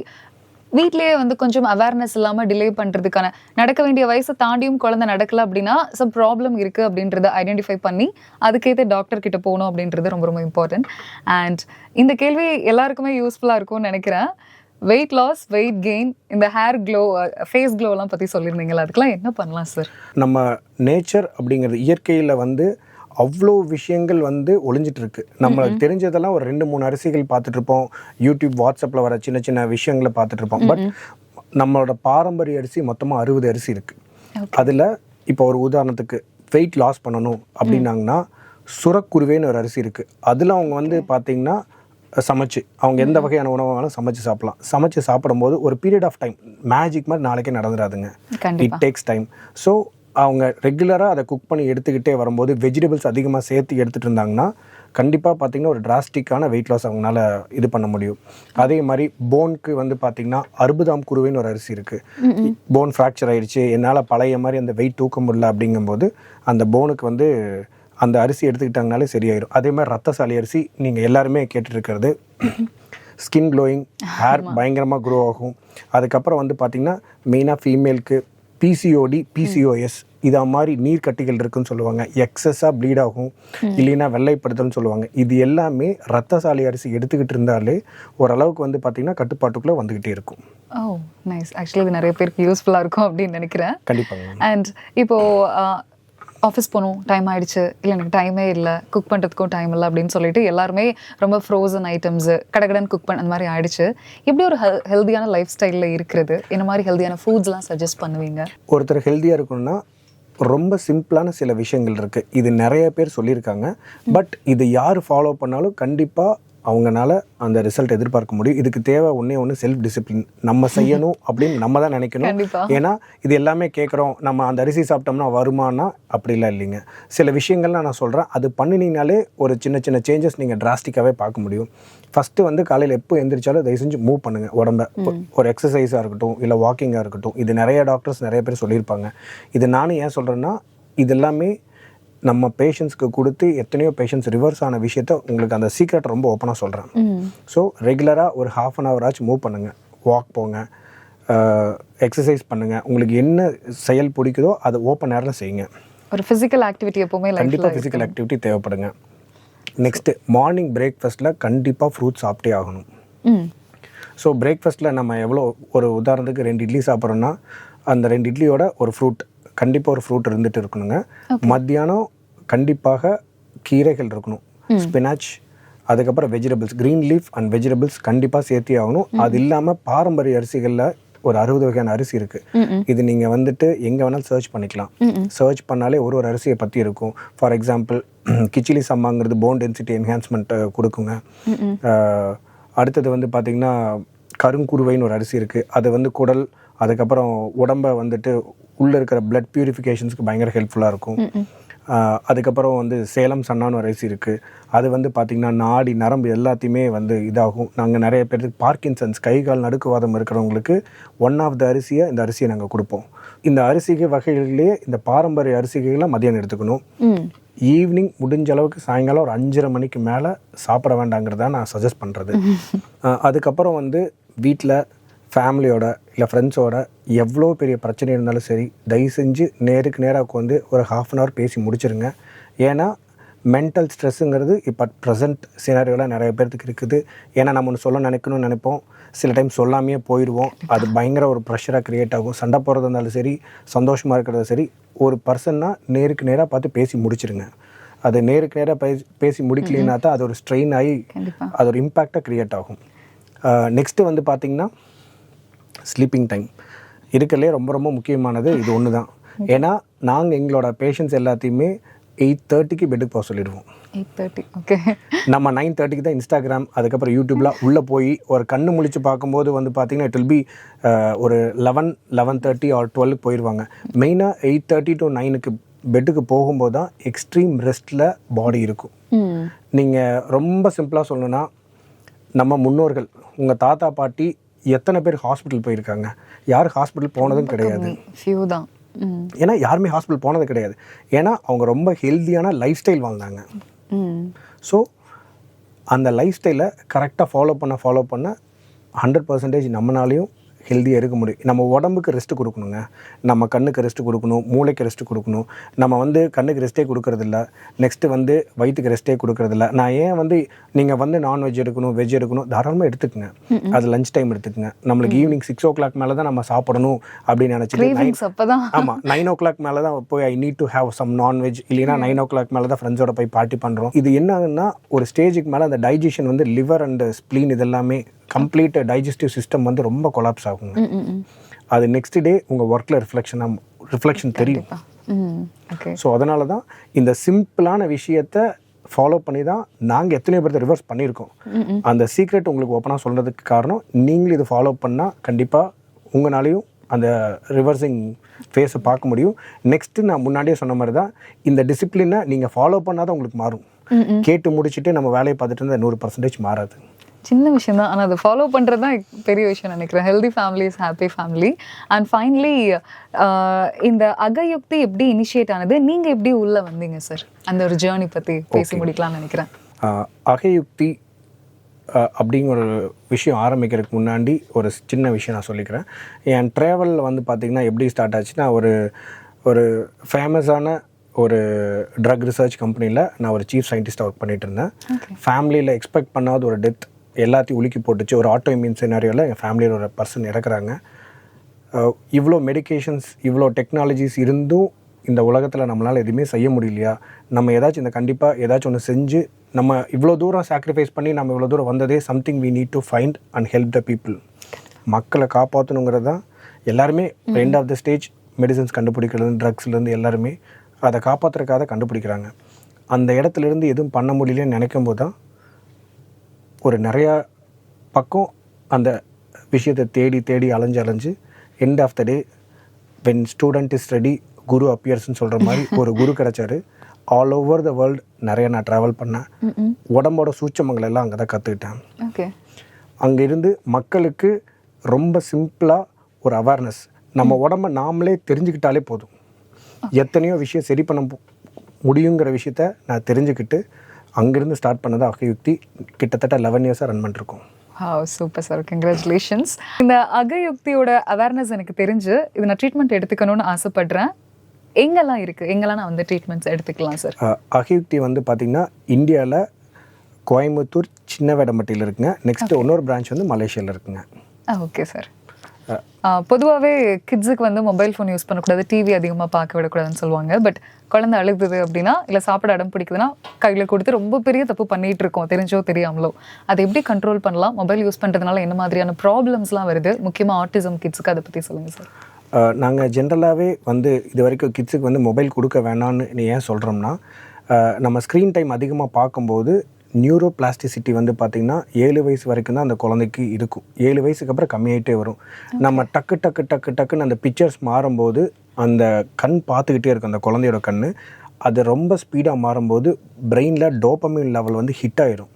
வீட்லேயே வந்து கொஞ்சம் அவேர்னஸ் இல்லாமல் டிலே பண்ணுறதுக்கான, நடக்க வேண்டிய வயசை தாண்டியும் குழந்தை நடக்கல அப்படின்னா சம் ப்ராப்ளம் இருக்குது அப்படின்றத ஐடென்டிஃபை பண்ணி அதுக்கேற்ற டாக்டர் கிட்ட போகணும் அப்படின்றது ரொம்ப ரொம்ப இம்பார்ட்டன்ட். அண்ட் இந்த கேள்வி எல்லாருக்குமே யூஸ்ஃபுல்லாக இருக்கும்னு நினைக்கிறேன். வெயிட் லாஸ், வெயிட் கெயின், இந்த ஹேர் க்ளோ, ஃபேஸ் க்ளோலாம் பற்றி சொல்லியிருந்தீங்களா, அதுக்கெல்லாம் என்ன பண்ணலாம் சார்? நம்ம நேச்சர் அப்படிங்கிறது இயற்கையில் வந்து அவ்வளோ விஷயங்கள் வந்து ஒளிஞ்சிட்டு இருக்கு. நம்மளுக்கு தெரிஞ்சதெல்லாம் ஒரு 2-3 அரிசிகள் பார்த்துட்டு இருப்போம். யூடியூப், வாட்ஸ்அப்பில் வர சின்ன சின்ன விஷயங்களை பார்த்துட்டு இருப்போம். பட் நம்மளோட பாரம்பரிய அரிசி மொத்தமாக 60 அரிசி இருக்கு. அதில் இப்போ ஒரு உதாரணத்துக்கு வெயிட் லாஸ் பண்ணணும் அப்படின்னாங்கன்னா சுரக்குருவேன்னு ஒரு அரிசி இருக்கு. அதில் அவங்க வந்து பார்த்தீங்கன்னா சமைச்சு அவங்க எந்த வகையான உணவாலும் சமைச்சு சாப்பிடலாம். சமைச்சு சாப்பிடும்போது ஒரு பீரியட் ஆஃப் டைம், மேஜிக் மாதிரி நாளைக்கே நடந்துடாதுங்க. It takes time. ஸோ அவங்க ரெகுலராக அதை குக் பண்ணி எடுத்துக்கிட்டே வரும்போது வெஜிடபிள்ஸ் அதிகமாக சேர்த்து எடுத்துகிட்டு இருந்தாங்கன்னா கண்டிப்பாக பார்த்திங்கன்னா ஒரு டிராஸ்டிக்கான வெயிட் லாஸ் அவங்களால இது பண்ண முடியும். அதே மாதிரி போனுக்கு வந்து பார்த்திங்கன்னா 60 குருவைன்னு ஒரு அரிசி இருக்குது. போன் ஃப்ராக்சர் ஆகிடுச்சு, என்னால் பழைய மாதிரி அந்த வெயிட் தூக்க முடியல அப்படிங்கும்போது அந்த போனுக்கு வந்து அந்த அரிசி எடுத்துக்கிட்டாங்கனாலே சரியாயிடும். அதே மாதிரி ரத்தசாலி அரிசி நீங்கள் எல்லாருமே கேட்டுருக்கிறது. ஸ்கின் க்ளோயிங், ஹேர் பயங்கரமாக க்ரோ ஆகும். அதுக்கப்புறம் வந்து பார்த்திங்கன்னா மெயினாக ஃபீமேலுக்கு பிசிஓடி, பிசிஓஎஸ் இதை மாதிரி நீர் கட்டிகள் இருக்குன்னு சொல்லுவாங்க. எக்ஸஸாக ப்ளீட் ஆகும், இல்லைன்னா வெள்ளைப்படுதல்னு சொல்லுவாங்க. இது எல்லாமே ரத்தசாலி அரிசி எடுத்துக்கிட்டு இருந்தாலே ஓரளவுக்கு வந்து பார்த்திங்கன்னா கட்டுப்பாட்டுக்குள்ளே வந்துக்கிட்டே இருக்கும். ஓ நைஸ். ஆக்சுவலி இது நிறைய பேருக்கு யூஸ்ஃபுல்லாக இருக்கும் அப்படின்னு நினைக்கிறேன். கண்டிப்பாங்க. அண்ட் இப்போது ஆஃபீஸ் போகணும், டைம் ஆகிடுச்சு, இல்லை எனக்கு டைமே இல்லை, குக் பண்ணுறதுக்கும் டைம் இல்லை அப்படின்னு சொல்லிட்டு எல்லாருமே ரொம்ப ஃப்ரோசன் ஐட்டம்ஸு கடகடன் குக் பண்ண அந்த மாதிரி ஆகிடுச்சு. எப்படி ஒரு ஹெல்த்தியான லைஃப் ஸ்டைலில் இருக்கிறது, என்ன மாதிரி ஹெல்த்தியான ஃபுட்ஸ்லாம் சஜஸ்ட் பண்ணுவீங்க? ஒருத்தர் ஹெல்த்தியாக இருக்கணும்னா ரொம்ப சிம்பிளான சில விஷயங்கள் இருக்குது. இது நிறைய பேர் சொல்லியிருக்காங்க. பட் இது யார் ஃபாலோ பண்ணாலும் கண்டிப்பாக அவங்களால அந்த ரிசல்ட் எதிர்பார்க்க முடியும். இதுக்கு தேவை ஒன்று செல்ஃப் டிசிப்ளின். நம்ம செய்யணும் அப்படின்னு நம்ம தான் நினைக்கணும். ஏன்னா இது எல்லாமே கேட்குறோம், நம்ம அந்த அரிசி சாப்பிட்டோம்னா வருமானா அப்படிலாம் இல்லைங்க. சில விஷயங்கள்லாம் நான் சொல்கிறேன், அது பண்ணினீங்கனாலே ஒரு சின்ன சின்ன சேஞ்சஸ் நீங்கள் டிராஸ்டிக்காகவே பார்க்க முடியும். ஃபஸ்ட்டு வந்து காலையில் எப்போ எந்திரிச்சாலும் தயவு செஞ்சு மூவ் பண்ணுங்கள் உடம்ப. ஒரு எக்ஸசைஸாக இருக்கட்டும், இல்லை வாக்கிங்காக இருக்கட்டும். இது நிறைய டாக்டர்ஸ் நிறைய பேர் சொல்லியிருப்பாங்க. இது நானும் ஏன் சொல்கிறேன்னா, இது எல்லாமே நம்ம பேஷண்ட்ஸ்க்கு கொடுத்து எத்தனையோ பேஷண்ட்ஸ் ரிவர்ஸ் ஆன விஷயத்த உங்களுக்கு அந்த சீக்ரெட் ரொம்ப ஓப்பனாக சொல்கிறேன். ஸோ ரெகுலராக ஒரு 1/2 hour ஆச்சு மூவ் பண்ணுங்கள், வாக் போங்க, எக்ஸசைஸ் பண்ணுங்கள். உங்களுக்கு என்ன செயல் பிடிக்குதோ அதை ஓப்பன் ஏரில் செய்யுங்க. ஒரு ஃபிசிக்கல் ஆக்டிவிட்டி எப்போவுமே கண்டிப்பாக ஃபிசிக்கல் ஆக்டிவிட்டி தேவைப்படுங்க. நெக்ஸ்ட்டு மார்னிங் பிரேக்ஃபாஸ்ட்டில் கண்டிப்பாக ஃப்ரூட்ஸ் சாப்பிட்டே ஆகணும். ஸோ பிரேக்ஃபாஸ்ட்டில் நம்ம எவ்வளோ, ஒரு உதாரணத்துக்கு 2 இட்லி சாப்பிட்றோன்னா அந்த 2 இட்லியோட ஒரு ஃப்ரூட், கண்டிப்பாக ஒரு ஃப்ரூட் இருந்துட்டு இருக்கணுங்க. மத்தியானம் கண்டிப்பாக கீரைகள் இருக்கணும், ஸ்பினாச், அதுக்கப்புறம் vegetables, green leaf and vegetables கண்டிப்பாக சேர்த்தே ஆகணும். அது இல்லாமல் பாரம்பரிய அரிசிகளில் ஒரு 60 வகையான அரிசி இருக்குது. இது நீங்கள் வந்துட்டு எங்கே வேணாலும் சர்ச் பண்ணிக்கலாம். சர்ச் பண்ணாலே ஒரு அரிசியை பற்றி இருக்கும். ஃபார் எக்ஸாம்பிள் கிச்சிலி சம்பாங்கிறது போன் டென்சிட்டி என்ஹான்ஸ்மெண்ட் கொடுக்குங்க. அடுத்தது வந்து பார்த்திங்கன்னா கருங்குருவைன்னு ஒரு அரிசி இருக்குது. அது வந்து குடல், அதுக்கப்புறம் உடம்பை வந்துட்டு உள்ளே இருக்கிற பிளட் பியூரிஃபிகேஷன்ஸ்க்கு பயங்கர ஹெல்ப்ஃபுல்லாக இருக்கும். அதுக்கப்புறம் வந்து சேலம் சன்னான்னு ஒரு அரிசி இருக்குது. அது வந்து பார்த்திங்கன்னா நாடி நரம்பு எல்லாத்தையுமே வந்து இதாகும். நாங்கள் நிறைய பேருக்கு பார்க்கின்சன்ஸ் கை கால் நடுக்குவாதம் இருக்கிறவங்களுக்கு ஒன் ஆஃப் த அரிசியை இந்த அரிசியை நாங்கள் கொடுப்போம். இந்த அரிசிகை வகைகளிலேயே இந்த பாரம்பரிய அரிசிகைகளை மதியானம் எடுத்துக்கணும். ஈவினிங் முடிஞ்ச அளவுக்கு சாயங்காலம் ஒரு 5:30 மணிக்கு மேலே சாப்பிட வேண்டாங்கிறத நான் சஜஸ்ட் பண்ணுறது. அதுக்கப்புறம் வந்து வீட்டில் ஃபேமிலியோட இல்லை ஃப்ரெண்ட்ஸோட எவ்வளோ பெரிய பிரச்சனை இருந்தாலும் சரி, தயவு செஞ்சு நேருக்கு நேராக உட்காந்து ஒரு 1/2 அன் ஹவர் பேசி முடிச்சிருங்க. ஏன்னா மென்டல் ஸ்ட்ரெஸ்ஸுங்கிறது இப்போ ப்ரெசென்ட் சினாரியோவில் நிறைய பேர்த்துக்கு இருக்குது. ஏன்னா நம்ம ஒன்று சொல்ல நினைப்போம், சில டைம் சொல்லாமையே போயிடுவோம். அது பயங்கர ஒரு ப்ரெஷராக க்ரியேட் ஆகும். சண்டை போடுறது இருந்தாலும் சரி, சந்தோஷமாக இருக்கிறது சரி, ஒரு பர்சன்னா நேருக்கு நேராக பார்த்து பேசி முடிச்சிருங்க. அது நேருக்கு நேராக பேசி முடிக்கலைன்னா தான் அது ஒரு ஸ்ட்ரெயின் ஆகி அது ஒரு இம்பேக்டாக க்ரியேட் ஆகும். நெக்ஸ்ட்டு வந்து பார்த்திங்கன்னா ஸ்லீப்பிங் டைம் இருக்கிறதுலே ரொம்ப ரொம்ப முக்கியமானது இது ஒன்று தான். ஏன்னா நாங்கள் எங்களோட பேஷண்ட்ஸ் எல்லாத்தையுமே 8:30க்கு பெட்டுக்கு போக சொல்லிடுவோம். 8:30 ஓகே. நம்ம 9:30க்கு தான் இன்ஸ்டாகிராம் அதுக்கப்புறம் யூடியூப்லாம் உள்ளே போய் ஒரு கண்ணு முழிச்சு பார்க்கும்போது வந்து பார்த்திங்கன்னா இட் வில் பி ஒரு 11:30 ஆர் 12 போயிடுவாங்க. மெயினாக 8:30 to 9க்கு பெட்டுக்கு போகும்போது தான் எக்ஸ்ட்ரீம் ரெஸ்ட்டில் பாடி இருக்கும். நீங்கள் ரொம்ப சிம்பிளாக சொல்லணுன்னா, நம்ம முன்னோர்கள் உங்கள் தாத்தா பாட்டி எத்தனை பேர் ஹாஸ்பிட்டல் போயிருக்காங்க? யார் ஹாஸ்பிட்டல் போனதும் கிடையாது. ஃபியூ தான். ஏன்னா யாருமே ஹாஸ்பிட்டல் போனது கிடையாது. ஏன்னா அவங்க ரொம்ப ஹெல்த்தியான லைஃப் ஸ்டைல் வாழ்ந்தாங்க. ஸோ அந்த லைஃப் ஸ்டைலை கரெக்டாக ஃபாலோ பண்ண 100% நம்மளாலையும் ஹெல்த்தியாக இருக்க முடியும். நம்ம உடம்புக்கு ரெஸ்ட்டு கொடுக்கணுங்க. நம்ம கண்ணுக்கு ரெஸ்ட்டு கொடுக்கணும், மூளைக்கு ரெஸ்ட்டு கொடுக்கணும். நம்ம வந்து கண்ணுக்கு ரெஸ்ட்டே கொடுக்கறதில்ல, நெக்ஸ்ட்டு வந்து வயிற்றுக்கு ரெஸ்ட்டே கொடுக்கறதில்ல. நான் ஏன் வந்து நீங்கள் வந்து நான்வெஜ் எடுக்கணும், வெஜ் எடுக்கணும், தாராளமாக எடுத்துக்கங்க. அது லஞ்ச் டைம் எடுத்துக்கங்க. நம்மளுக்கு ஈவினிங் 6 o'clock மேலே தான் நம்ம சாப்பிடணும் அப்படின்னு நினச்சிட்டு, ஆமாம் 9 o'clock மேலே தான் போய் I need to have some non veg, இல்லைன்னா 9 o'clock மேலே தான் ஃப்ரெண்ட்ஸோட போய் பார்ட்டி பண்ணுறோம். இது என்ன ஆகுதுன்னா, ஒரு ஸ்டேஜுக்கு மேலே அந்த டைஜஷன் வந்து லிவர் அண்ட் ஸ்ப்ளீன் இதெல்லாமே கம்ப்ளீட் டைஜஸ்டிவ் சிஸ்டம் வந்து ரொம்ப கொலாப்ஸ் ஆகுங்க. அது நெக்ஸ்ட் டே உங்கள் ஒர்க்கில் ரிஃப்ளெக்ஷன் தெரியும். ஸோ அதனால தான் இந்த சிம்பிளான விஷயத்தை ஃபாலோ பண்ணி தான் நாங்கள் எத்தனையோ பேர்த்த ரிவர்ஸ் பண்ணியிருக்கோம். அந்த சீக்ரெட் உங்களுக்கு ஓப்பனாக சொல்கிறதுக்கு காரணம், நீங்களும் இது ஃபாலோ பண்ணால் கண்டிப்பாக உங்களாலையும் அந்த ரிவர்சிங் ஃபேஸை பார்க்க முடியும். நெக்ஸ்ட்டு நான் முன்னாடியே சொன்ன மாதிரி தான், இந்த டிசிப்ளினை நீங்கள் ஃபாலோ பண்ணால் தான் உங்களுக்கு மாறும். கேட்டு முடிச்சுட்டு நம்ம வேலையை பார்த்துட்டு இருந்தால் 100% மாறாது. சின்ன விஷயம் தான், ஆனால் அதை ஃபாலோ பண்ணுறது தான் பெரிய விஷயம் நினைக்கிறேன். Healthy family is happy family. And finally இந்த அகயுக்தி எப்படி இனிஷியேட் ஆனது, நீங்கள் எப்படி உள்ளே வந்தீங்க சார்? அந்த ஒரு ஜேர்னி பற்றி பேசி முடிக்கலாம்னு நினைக்கிறேன். அகயுக்தி அப்படிங்கிற ஒரு விஷயம் ஆரம்பிக்கிறதுக்கு முன்னாடி ஒரு சின்ன விஷயம் நான் சொல்லிக்கிறேன். என் ட்ராவலில் வந்து பார்த்திங்கன்னா எப்படி ஸ்டார்ட் ஆச்சுன்னா, ஒரு ஃபேமஸான ஒரு ட்ரக் ரிசர்ச் கம்பெனியில் நான் ஒரு சீஃப் சயின்டிஸ்டாக ஒர்க் பண்ணிகிட்டு இருந்தேன். ஃபேமிலியில் எக்ஸ்பெக்ட் பண்ணாத ஒரு டெத் எல்லாத்தையும் உலுக்கி போட்டுச்சு. ஒரு ஆட்டோ இம்யூன் சினாரியோவில் என் ஃபேமிலியில் ஒரு பர்சன் இறக்குறாங்க. இவ்வளோ மெடிக்கேஷன்ஸ், இவ்வளோ டெக்னாலஜிஸ் இருந்தும் இந்த உலகத்தில் நம்மளால் எதுவுமே செய்ய முடியலையா? நம்ம ஏதாச்சும் கண்டிப்பாக ஏதாச்சும் ஒன்று செஞ்சு, நம்ம இவ்வளோ தூரம் சாக்ரிஃபைஸ் பண்ணி நம்ம இவ்வளோ தூரம் வந்ததே something we need to find and help the people. மக்களை காப்பாற்றணுங்கிறது தான் எல்லாருமே end of the stage. Medicines கண்டுபிடிக்கிறது, ட்ரக்ஸ்லேருந்து எல்லாருமே அதை காப்பாற்றுறதுக்காக கண்டுபிடிக்கிறாங்க. அந்த இடத்துலேருந்து எதுவும் பண்ண முடியலன்னு நினைக்கும் போது தான் ஒரு நிறையா பக்கம் அந்த விஷயத்தை தேடி அலைஞ்சு end of the day when student is ready guru அப்பியர்ஸ்ன்னு சொல்கிற மாதிரி ஒரு குரு கிடச்சாரு. ஆல் ஓவர் த வேர்ல்டு நிறைய நான் ட்ராவல் பண்ணேன். உடம்போட சூட்சமங்கள் எல்லாம் அங்கே தான் கற்றுக்கிட்டேன். அங்கே இருந்து மக்களுக்கு ரொம்ப சிம்பிளாக ஒரு அவேர்னஸ், நம்ம உடம்பை நாமளே தெரிஞ்சுக்கிட்டாலே போதும், எத்தனையோ விஷயம் சரி பண்ண முடியுங்கிற விஷயத்த நான் தெரிஞ்சுக்கிட்டு அங்கேருந்து ஸ்டார்ட் பண்ணது அகயுக்தி. கிட்டத்தட்ட 11 இயர்ஸாக ரன் பண்ணிருக்கோம். Super sir, congratulations. இந்த அகயுக்தியோட அவேர்னஸ் எனக்கு தெரிஞ்சு இது நான் ட்ரீட்மெண்ட் எடுத்துக்கணும்னு ஆசைப்படுறேன். எங்கெல்லாம் இருக்குது, எங்கெல்லாம் நான் வந்து ட்ரீட்மெண்ட்ஸ் எடுத்துக்கலாம் சார்? அகயுக்தி வந்து பார்த்திங்கன்னா இந்தியாவில் கோயம்புத்தூர் சின்ன வேடம்பட்டியில் இருக்குங்க. நெக்ஸ்ட்டு இன்னொரு பிரான்ச் வந்து மலேசியாவில் இருக்குங்க. Okay sir. பொதுவாகவே கிட்ஸுக்கு வந்து மொபைல் ஃபோன் யூஸ் பண்ணக்கூடாது, டிவி அதிகமாக பார்க்க விடக்கூடாதுன்னு சொல்லுவாங்க. பட் குழந்தை அழுகுது அப்படின்னா, இல்லை சாப்பிட அடம் பிடிக்குதுன்னா கையில் கொடுத்து ரொம்ப பெரிய தப்பு பண்ணிகிட்டு இருக்கோம், தெரிஞ்சோ தெரியாமலோ. அதை எப்படி கண்ட்ரோல் பண்ணலாம்? மொபைல் யூஸ் பண்ணுறதுனால என்ன மாதிரியான ப்ராப்ளம்ஸ்லாம் வருது, முக்கியமாக ஆட்டிசம் கிட்ஸுக்கு, அதை பற்றி சொல்லுங்கள் சார். நாங்கள் ஜென்ரலாகவே வந்து இது வரைக்கும் கிட்ஸுக்கு வந்து மொபைல் கொடுக்க வேணான்னு ஏன் சொல்கிறோம்னா, நம்ம ஸ்க்ரீன் டைம் அதிகமாக பார்க்கும்போது நியூரோ பிளாஸ்டிசிட்டி வந்து பார்த்திங்கன்னா 7 வயசு வரைக்கும் தான் அந்த குழந்தைக்கு இருக்கும். 7 வயசுக்கு அப்புறம் கம்மியாகிட்டே வரும். நம்ம டக்குன்னு அந்த பிக்சர்ஸ் மாறும்போது அந்த கண் பார்த்துக்கிட்டே இருக்கும் அந்த குழந்தையோட கண். அது ரொம்ப ஸ்பீடாக மாறும்போது பிரெயினில் டோபமின் லெவல் வந்து ஹிட் ஆயிரும்.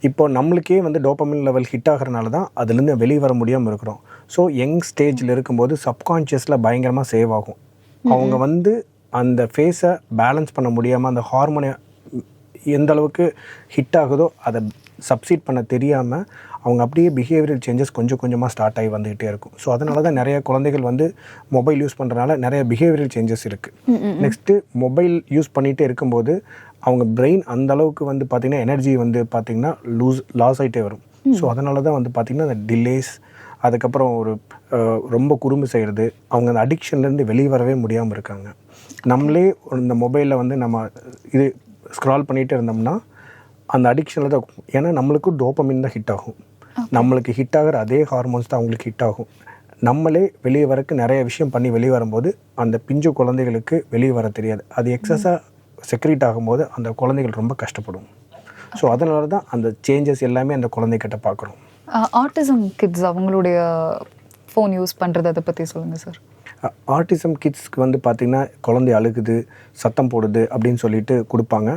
இப்போ நம்மளுக்கே வந்து டோபமின் லெவல் ஹிட் ஆகிறனால தான் அதுலேருந்து வெளியே வர முடியாமல் இருக்கிறோம். ஸோ யங் ஸ்டேஜில் இருக்கும்போது சப்கான்ஷியஸில் பயங்கரமாக சேவ் ஆகும். அவங்க வந்து அந்த ஃபேஸை பேலன்ஸ் பண்ண முடியாமல் அந்த ஹார்மோனை எந்த அளவுக்கு ஹிட் ஆகுதோ அதை சப்சீட் பண்ண தெரியாமல் அவங்க அப்படியே பிஹேவியரல் சேஞ்சஸ் கொஞ்சம் கொஞ்சமாக ஸ்டார்ட் ஆகி வந்துகிட்டே இருக்கும். ஸோ அதனால தான் நிறைய குழந்தைகள் வந்து மொபைல் யூஸ் பண்ணுறதுனால நிறைய பிஹேவியரல் சேஞ்சஸ் இருக்குது. நெக்ஸ்ட்டு மொபைல் யூஸ் பண்ணிகிட்டே இருக்கும்போது அவங்க பிரெயின் அந்த அளவுக்கு வந்து பார்த்திங்கன்னா எனர்ஜி வந்து பார்த்திங்கன்னா லாஸ் ஆகிட்டே வரும். ஸோ அதனால தான் வந்து பார்த்திங்கன்னா அந்த டிலேஸ், அதுக்கப்புறம் ஒரு ரொம்ப குறும்பு செய்கிறது, அவங்க அந்த அடிக்ஷன்லேருந்து வெளியே வரவே முடியாமல் இருக்காங்க. நம்மளே இந்த மொபைலில் வந்து நம்ம இது ஸ்க்ரால் பண்ணிகிட்டே இருந்தோம்னா அந்த அடிக்ஷனில் தான், ஏன்னா நம்மளுக்கு டோபமின் தான் ஹிட் ஆகும். நம்மளுக்கு ஹிட் ஆகிற அதே ஹார்மோன்ஸ் தான் அவங்களுக்கு ஹிட் ஆகும். நம்மளே வெளியே வரக்கு நிறைய விஷயம் பண்ணி வெளியே வரும்போது அந்த பிஞ்சு குழந்தைகளுக்கு வெளியே வர தெரியாது. அது எக்ஸஸாக செக்ரீட் ஆகும்போது அந்த குழந்தைகள் ரொம்ப கஷ்டப்படும். ஸோ அதனால தான் அந்த சேஞ்சஸ் எல்லாமே அந்த குழந்தைகிட்ட பார்க்குறோம். ஆட்டிசம் கிட்ஸ் அவங்களுடைய ஃபோன் யூஸ் பண்ணுறது அதை பற்றி சொல்லுங்கள் சார். ஆட்டிசம் கிட்ஸ்க்கு வந்து பார்த்திங்கன்னா குழந்தை அழுகுது, சத்தம் போடுது அப்படின்னு சொல்லிட்டு கொடுப்பாங்க.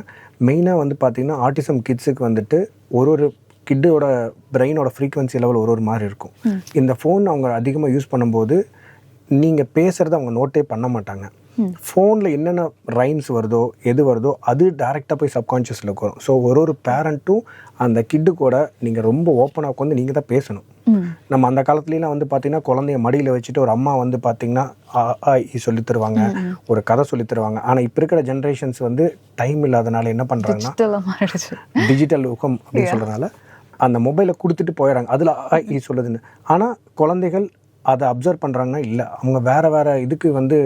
மெயினாக வந்து பார்த்திங்கன்னா ஆட்டிசம் கிட்ஸுக்கு வந்துட்டு ஒரு கிட்டோட பிரெயினோட ஃப்ரீக்வன்சி லெவல் ஒரு மாதிரி இருக்கும். இந்த ஃபோன் அவங்க அதிகமாக யூஸ் பண்ணும்போது நீங்கள் பேசுகிறத அவங்க நோட்டே பண்ண மாட்டாங்க. ஃபோனில் என்னென்ன ரைம்ஸ் வருதோ எது வருதோ அது டேரெக்டாக போய் சப்கான்ஷியஸில் வரும். ஸோ ஒரு பேரண்ட்டும் அந்த கிட்டு கூட நீங்கள் ரொம்ப ஓப்பனாக உட்காந்து நீங்கள் தான் பேசணும். நம்ம அந்த காலத்துலலாம் வந்து பார்த்திங்கன்னா குழந்தைய மடியில் வச்சுட்டு ஒரு அம்மா வந்து பார்த்திங்கன்னா சொல்லி தருவாங்க, ஒரு கதை சொல்லி தருவாங்க. ஆனால் இப்போ இருக்கிற ஜென்ரேஷன்ஸ் வந்து டைம் இல்லாதனால என்ன பண்ணுறாங்கன்னா டிஜிட்டல் யுகம் அப்படின்னு சொல்கிறதுனால அந்த மொபைலை கொடுத்துட்டு போயிடறாங்க. அதில் சொல்லுதுன்னு. ஆனால் குழந்தைகள் அதை அப்சர்வ் பண்ணுறாங்கன்னா இல்லை, அவங்க வேறு இதுக்கு வந்து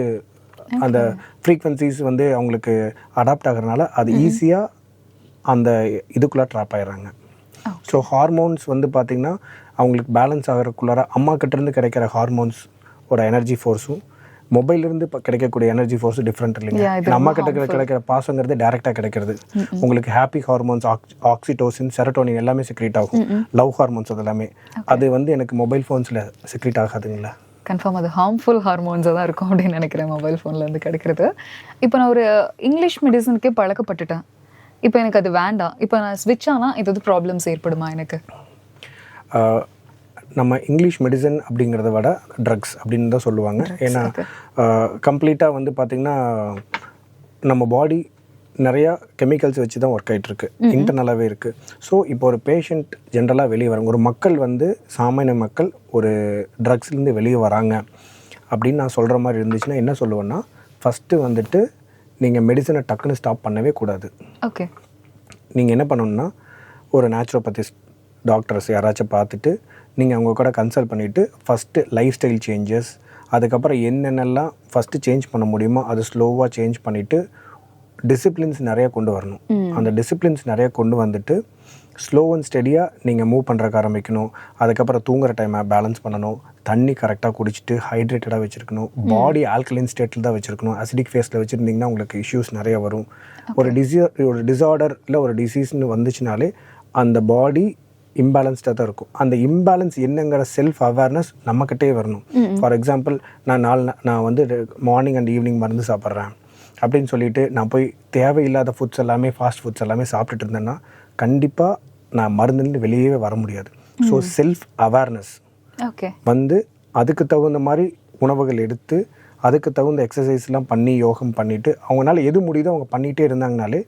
அந்த ஃப்ரீக்வன்சிஸ் வந்து அவங்களுக்கு அடாப்ட் ஆகிறதுனால அது ஈஸியாக அந்த இதுக்குள்ளே ட்ராப் ஆகிடுறாங்க. ஸோ ஹார்மோன்ஸ் வந்து பார்த்திங்கன்னா அவங்களுக்கு பேலன்ஸ் ஆகிறதுக்குள்ளார அம்மா கிட்டேருந்து கிடைக்கிற ஹார்மோன்ஸ் ஒரு எனர்ஜி ஃபோர்ஸும் மொபைலிருந்து கிடைக்கக்கூடிய எனர்ஜி ஃபோர்ஸும் டிஃப்ரெண்ட் இல்லைங்க. அம்மா கிட்ட கிடைக்கிற பாசங்கிறது டேரெக்டாக கிடைக்கிறது. உங்களுக்கு ஹாப்பி ஹார்மோன்ஸ், ஆக்சிடோசின், செரட்டோனின் எல்லாமே செக்ரீட் ஆகும். லவ் ஹார்மோன்ஸ் அது எல்லாமே. அது வந்து எனக்கு மொபைல் ஃபோன்ஸில் செக்ரீட் ஆகாதுங்களா? கன்ஃபார்ம் அது ஹார்ம்ஃபுல் ஹார்மோன்ஸாக தான் இருக்கும் அப்படின்னு நினைக்கிறேன் மொபைல் ஃபோன்லேருந்து கிடைக்கிறது. இப்போ நான் ஒரு இங்கிலீஷ் மெடிசனுக்கே பழக்கப்பட்டுட்டேன், இப்போ எனக்கு அது வேண்டாம், இப்போ நான் ஸ்விட்ச் ஆனால் இது ப்ராப்ளம்ஸ் ஏற்படுமா எனக்கு? நம்ம இங்கிலீஷ் மெடிசன் அப்படிங்கிறத விட ட்ரக்ஸ் அப்படின்னு தான் சொல்லுவாங்க. ஏன்னா கம்ப்ளீட்டாக வந்து பார்த்திங்கன்னா நம்ம பாடி நிறையா கெமிக்கல்ஸ் வச்சு தான் ஒர்க் ஆகிட்டுருக்கு, இன்டர்னலாகவே இருக்குது. ஸோ இப்போ ஒரு பேஷண்ட் ஜென்ரலாக வெளியே வராங்க, ஒரு மக்கள் வந்து சாமானிய மக்கள் ஒரு ட்ரக்ஸ்லேருந்து வெளியே வராங்க அப்படின்னு நான் சொல்கிற மாதிரி இருந்துச்சுன்னா என்ன சொல்லுவேன்னா, ஃபஸ்ட்டு வந்துட்டு நீங்கள் மெடிசனை டக்குன்னு ஸ்டாப் பண்ணவே கூடாது. ஓகே, நீங்கள் என்ன பண்ணணுன்னா ஒரு நேச்சுரோபதிஸ்ட் டாக்டர்ஸ் யாராச்சும் பார்த்துட்டு நீங்கள் அவங்க கூட கன்சல்ட் பண்ணிவிட்டு ஃபஸ்ட்டு லைஃப் ஸ்டைல் சேஞ்சஸ், அதுக்கப்புறம் என்னென்னலாம் ஃபஸ்ட்டு சேஞ்ச் பண்ண முடியுமோ அது ஸ்லோவாக சேஞ்ச் பண்ணிவிட்டு டிசிப்ளின்ஸ் நிறையா கொண்டு வரணும். அந்த டிசிப்ளின்ஸ் நிறையா கொண்டு வந்துட்டு ஸ்லோ அண்ட் ஸ்டெடியாக நீங்கள் மூவ் பண்ணுறக்கு ஆரம்பிக்கணும். அதுக்கப்புறம் தூங்குற டைமை பேலன்ஸ் பண்ணணும், தண்ணி கரெக்டாக குடிச்சிட்டு ஹைட்ரேட்டடாக வச்சுருக்கணும், பாடி ஆல்கலைன் ஸ்டேட்டில் தான் வச்சுருக்கணும். அசிடிக் ஃபேஸில் வச்சுருந்திங்கன்னா உங்களுக்கு இஷ்யூஸ் நிறையா வரும். ஒரு டிஸார்டர் இல்லை ஒரு டிசீஸ்னு வந்துச்சுனாலே அந்த பாடி இம்பேலன்ஸ்டாக தான் இருக்கும். அந்த இம்பேலன்ஸ் என்னங்கிற செல்ஃப் அவேர்னஸ் நம்மக்கிட்டே வரணும். ஃபார் எக்ஸாம்பிள், நான் வந்து மார்னிங் அண்ட் ஈவினிங் மருந்து சாப்பிட்றேன் அப்படின்னு சொல்லிட்டு நான் போய் தேவையில்லாத ஃபுட்ஸ் எல்லாமே, ஃபாஸ்ட் ஃபுட்ஸ் எல்லாமே சாப்பிட்டுட்டு இருந்தேன்னா கண்டிப்பாக நான் மருந்துலேருந்து வெளியே வர முடியாது. ஸோ செல்ஃப் அவேர்னஸ் வந்து அதுக்கு தகுந்த மாதிரி உணவுகள் எடுத்து அதுக்கு தகுந்த எக்ஸசைஸ்லாம் பண்ணி யோகம் பண்ணிவிட்டு அவங்களால எது முடியுதோ அவங்க பண்ணிகிட்டே இருந்தாங்கனாலே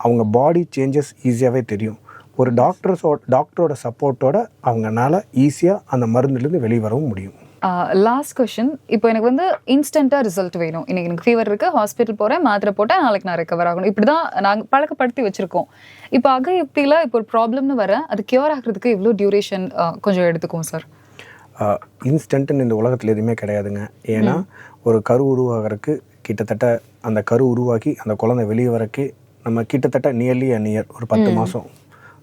அவங்க பாடி சேஞ்சஸ் ஈஸியாகவே தெரியும். ஒரு டாக்டரோட சப்போர்ட்டோட அவங்கனால ஈஸியாக அந்த மருந்துலேருந்து வெளியே வரவும் முடியும். லாஸ்ட் கொஷின், இப்போ எனக்கு வந்து இன்ஸ்டண்ட்டாக ரிசல்ட் வேணும். இன்றைக்கி எனக்கு ஃபீவர் இருக்குது, ஹாஸ்பிட்டல் போகிறேன், மாத்திரை போட்டேன், நாளைக்கு நான் ரெக்கவர் ஆகணும், இப்படி தான் நாங்கள் பழக்கப்படுத்தி வச்சுருக்கோம். இப்போ யுக்தியில் இப்போ ஒரு ப்ராப்ளம்னு வர அது க்யூர் ஆகிறதுக்கு எவ்வளோ டியூரேஷன் கொஞ்சம் எடுத்துக்கும் சார்? இன்ஸ்டன்ட்டுன்னு இந்த உலகத்தில் எதுவுமே கிடையாதுங்க. ஏன்னா ஒரு கரு உருவாகிறதுக்கு கிட்டத்தட்ட அந்த கரு உருவாக்கி அந்த குழந்தை வெளியே வரக்கு நம்ம கிட்டத்தட்ட நியர்லி ஒரு 10 மாதம்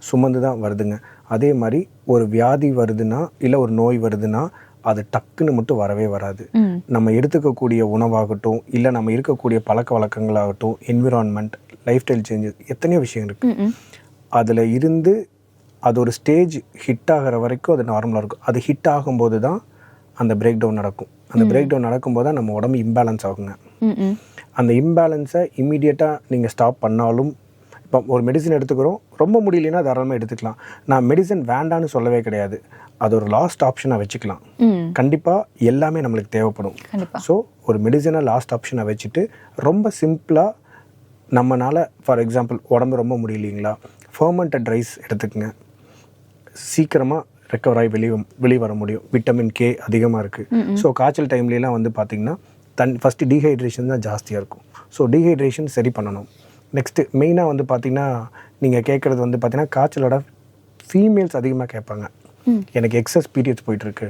சுமந்து தான் வருதுங்க. அதே மாதிரி ஒரு வியாதி வருதுன்னா இல்லை ஒரு நோய் வருதுன்னா அது டக்குன்னு மட்டும் வரவே வராது. நம்ம எடுத்துக்கக்கூடிய உணவாகட்டும், இல்லை நம்ம இருக்கக்கூடிய பழக்க வழக்கங்களாகட்டும், என்விரான்மெண்ட், லைஃப் ஸ்டைல் சேஞ்சஸ், எத்தனையோ விஷயம் இருக்குது. அதில் இருந்து அது ஒரு ஸ்டேஜ் ஹிட் ஆகிற வரைக்கும் அது நார்மலாக இருக்கும். அது ஹிட் ஆகும்போது தான் அந்த பிரேக் டவுன் நடக்கும். அந்த பிரேக் டவுன் நடக்கும்போது தான் நம்ம உடம்பு இம்பேலன்ஸ் ஆகுங்க. அந்த இம்பேலன்ஸை இம்மீடியட்டாக நீங்கள் ஸ்டாப் பண்ணாலும், இப்போ ஒரு மெடிசன் எடுத்துக்கிறோம், ரொம்ப முடியலன்னா தாராளமாக எடுத்துக்கலாம். நான் மெடிசன் வேண்டான்னு சொல்லவே கிடையாது. அது ஒரு லாஸ்ட் ஆப்ஷனாக வச்சுக்கலாம். கண்டிப்பாக எல்லாமே நம்மளுக்கு தேவைப்படும். ஸோ ஒரு மெடிசனை லாஸ்ட் ஆப்ஷனாக வச்சுட்டு ரொம்ப சிம்பிளாக நம்மளால், ஃபார் எக்ஸாம்பிள் உடம்பு ரொம்ப முடியலைங்களா, ஃபர்மெண்டட் ரைஸ் எடுத்துக்கங்க. சீக்கிரமாக ரெக்கவர் ஆகி வெளியே வர முடியும். விட்டமின் கே அதிகமாக இருக்குது. ஸோ காய்ச்சல் டைம்லலாம் வந்து பார்த்திங்கன்னா ஃபஸ்ட்டு டீஹைட்ரேஷன் தான் ஜாஸ்தியாக இருக்கும். ஸோ டீஹைட்ரேஷன் சரி பண்ணணும். நெக்ஸ்ட்டு மெயினாக வந்து பார்த்திங்கன்னா நீங்கள் கேட்குறது வந்து பார்த்திங்கன்னா காய்ச்சலோட ஃபீமேல்ஸ் அதிகமாக கேட்பாங்க. எனக்கு எக்ஸஸ் பீரியட்ஸ் போயிட்டுருக்கு,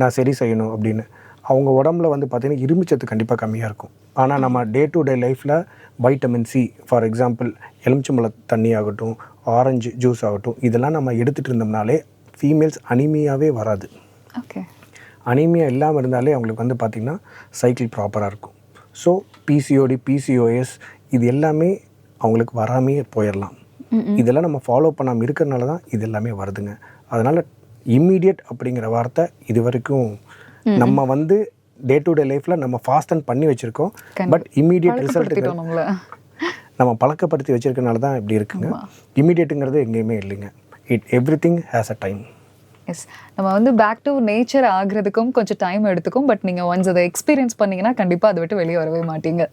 நான் சரி செய்யணும் அப்படின்னு. அவங்க உடம்புல வந்து பார்த்திங்கன்னா இரும்புச்சத்து கண்டிப்பாக கம்மியாக இருக்கும். ஆனால் நம்ம டே டு டே லைஃப்பில் வைட்டமின் சி, ஃபார் எக்ஸாம்பிள் எலுமிச்சம்பழ தண்ணி ஆகட்டும், ஆரஞ்சு ஜூஸ் ஆகட்டும், இதெல்லாம் நம்ம எடுத்துகிட்டு இருந்தோம்னாலே ஃபீமேல்ஸ் அனீமியாவே வராது. ஓகே. அனீமியா இல்லாமல் இருந்தாலே அவங்களுக்கு வந்து பார்த்திங்கன்னா சைக்கிள் ப்ராப்பராக இருக்கும். ஸோ பிசிஓடி, பிசிஓஎஸ் இது எல்லாமே அவங்களுக்கு வராமையே போயிடலாம். இதெல்லாம் நம்ம ஃபாலோ பண்ணாமல் இருக்கிறனால தான் இது எல்லாமே வருதுங்க. அதனால் இம்மீடியட் அப்படிங்கிற வார்த்தை இது வரைக்கும் நம்ம வந்து டே டு டே லைஃப்பில் நம்ம ஃபாஸ்ட் அண்ட் பண்ணி வச்சுருக்கோம். பட் இம்மீடியட் ரிசல்ட் நம்ம பழக்கப்படுத்தி வச்சுருக்கனால தான் இப்படி இருக்குங்க. இம்மீடியட்டுங்கிறது எங்கேயுமே இல்லைங்க. Everything has a time. Yes, நம்ம வந்து பேக் டு நேச்சர் ஆகிறதுக்கும் கொஞ்சம் டைம் எடுத்துக்கும். பட் நீங்கள் ஒன்ஸ் அதை எக்ஸ்பீரியன்ஸ் பண்ணிங்கன்னா கண்டிப்பாக அதை விட்டு வெளியே வரவே மாட்டீங்க.